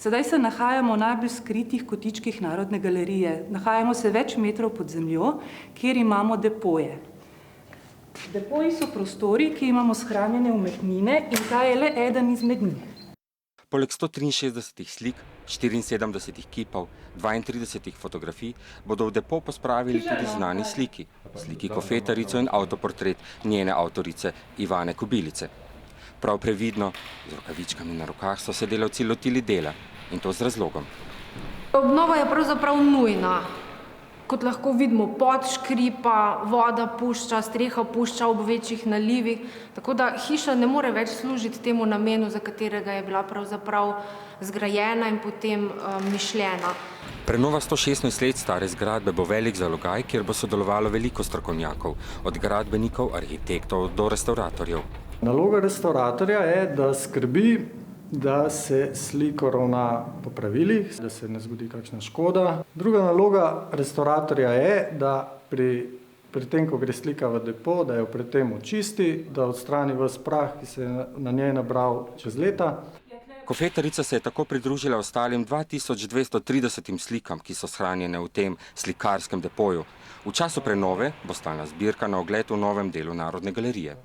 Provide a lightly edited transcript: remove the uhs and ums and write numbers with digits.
Sedaj se nahajamo v najbolj skritih kotičkih Narodne galerije. Nahajamo se več metrov pod zemljo, kjer imamo depoje. Depoji so prostori, ki imamo shranjene umetnine in ta je le eden izmed njih. Poleg 163 slik, 74 kipov, 32 fotografij bodo v depo pospravili tudi znani sliki. Sliki Kofetarico in avtoportret njene avtorice Ivane Kobilice. Prav previdno, z rokavičkami na rokah, so se delavci lotili dela in to z razlogom. Obnova je pravzaprav nujna. Kot lahko vidimo, pod škripa, voda pušča, streha pušča ob večjih nalivih, tako da hiša ne more več služiti temu namenu, za katerega je bila pravzaprav zgrajena in potem mišljena. Prenova 116 let stare zgradbe bo velik zalogaj, kjer bo sodelovalo veliko strokovnjakov, od gradbenikov, arhitektov do restavratorjev. Naloga restavratorja je, da skrbi, da se sliko ravna po pravilih, da se ne zgodi kakšna škoda. Druga naloga restavratorja je, da pri tem, ko gre slika v depo, da jo pri tem očisti, da odstrani ves prah, ki se je na njej nabral čez leta. Kofetarica se je tako pridružila ostalim 2230 slikam, ki so shranjene v tem slikarskem depoju. V času prenove bo stalna zbirka na ogled v novem delu Narodne galerije.